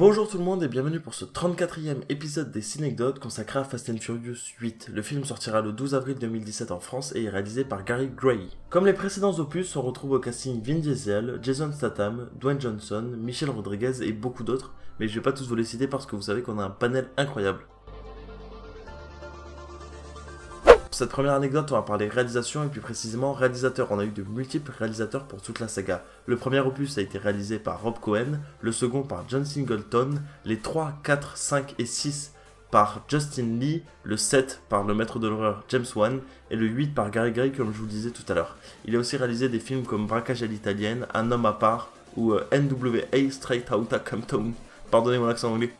Bonjour tout le monde et bienvenue pour ce 34e épisode des Cinecdotes consacré à Fast and Furious 8. Le film sortira le 12 avril 2017 en France et est réalisé par Gary Gray. Comme les précédents opus, on retrouve au casting Vin Diesel, Jason Statham, Dwayne Johnson, Michelle Rodriguez et beaucoup d'autres, mais je vais pas tous vous les citer parce que vous savez qu'on a un panel incroyable. Pour cette première anecdote, on va parler réalisation et plus précisément réalisateur. On a eu de multiples réalisateurs pour toute la saga. Le premier opus a été réalisé par Rob Cohen, le second par John Singleton, les 3, 4, 5 et 6 par Justin Lee, le 7 par le maître de l'horreur James Wan et le 8 par Gary Gray comme je vous le disais tout à l'heure. Il a aussi réalisé des films comme Braquage à l'italienne, Un homme à part ou NWA Straight Outta Compton. Pardonnez mon accent anglais.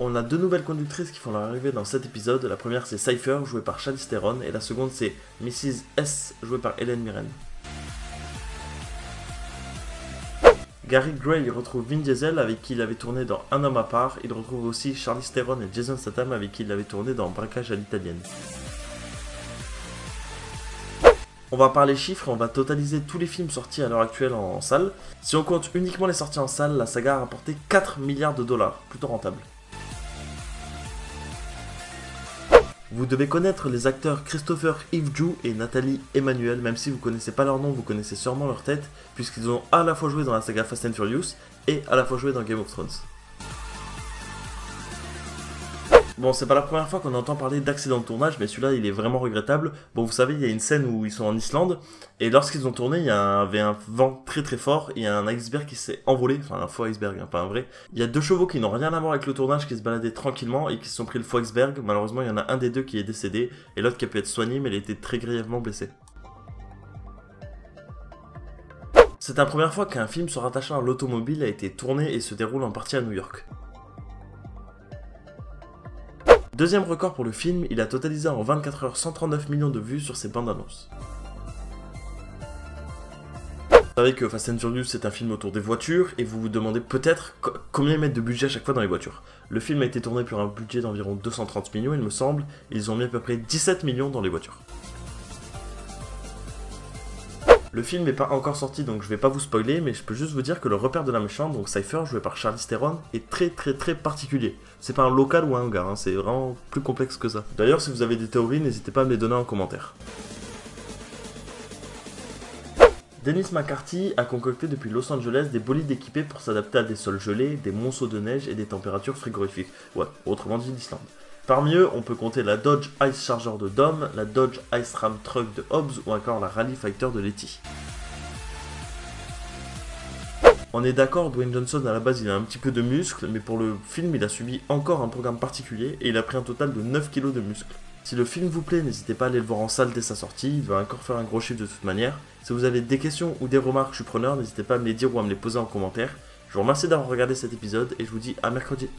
On a deux nouvelles conductrices qui font leur arrivée dans cet épisode. La première c'est Cypher, jouée par Charlize Theron, et la seconde c'est Mrs. S, jouée par Helen Mirren. Gary Gray retrouve Vin Diesel avec qui il avait tourné dans Un homme à part. Il retrouve aussi Charlize Theron et Jason Statham avec qui il avait tourné dans Braquage à l'italienne. On va parler chiffres et on va totaliser tous les films sortis à l'heure actuelle en salle. Si on compte uniquement les sorties en salle, la saga a rapporté 4 milliards de dollars, plutôt rentable. Vous devez connaître les acteurs Christopher Ivju et Nathalie Emmanuel, même si vous ne connaissez pas leur nom, vous connaissez sûrement leur tête, puisqu'ils ont à la fois joué dans la saga Fast and Furious et à la fois joué dans Game of Thrones. Bon, c'est pas la première fois qu'on entend parler d'accident de tournage, mais celui-là il est vraiment regrettable. Bon, vous savez, il y a une scène où ils sont en Islande, et lorsqu'ils ont tourné, il y avait un vent très très fort, il y a un iceberg qui s'est envolé, enfin un faux iceberg, hein, pas un vrai. Il y a deux chevaux qui n'ont rien à voir avec le tournage, qui se baladaient tranquillement et qui se sont pris le faux iceberg. Malheureusement, il y en a un des deux qui est décédé, et l'autre qui a pu être soigné, mais il a été très grièvement blessé. C'est la première fois qu'un film se rattachant à l'automobile a été tourné et se déroule en partie à New York. Deuxième record pour le film, il a totalisé en 24 heures 139 millions de vues sur ses bandes annonces. Vous savez que Fast and Furious c'est un film autour des voitures et vous vous demandez peut-être combien ils mettent de budget à chaque fois dans les voitures. Le film a été tourné pour un budget d'environ 230 millions il me semble, et ils ont mis à peu près 17 millions dans les voitures. Le film n'est pas encore sorti donc je vais pas vous spoiler, mais je peux juste vous dire que le repère de la méchante, donc Cypher joué par Charlize Theron, est très particulier. C'est pas un local ou un gars, hein, c'est vraiment plus complexe que ça. D'ailleurs si vous avez des théories, n'hésitez pas à me les donner en commentaire. Dennis McCarthy a concocté depuis Los Angeles des bolides équipés pour s'adapter à des sols gelés, des monceaux de neige et des températures frigorifiques. Ouais, autrement dit l'Islande. Parmi eux, on peut compter la Dodge Ice Charger de Dom, la Dodge Ice Ram Truck de Hobbs ou encore la Rally Fighter de Letty. On est d'accord, Dwayne Johnson à la base il a un petit peu de muscles, mais pour le film il a subi encore un programme particulier et il a pris un total de 9 kg de muscles. Si le film vous plaît, n'hésitez pas à aller le voir en salle dès sa sortie, il va encore faire un gros chiffre de toute manière. Si vous avez des questions ou des remarques, je suis preneur, n'hésitez pas à me les dire ou à me les poser en commentaire. Je vous remercie d'avoir regardé cet épisode et je vous dis à mercredi.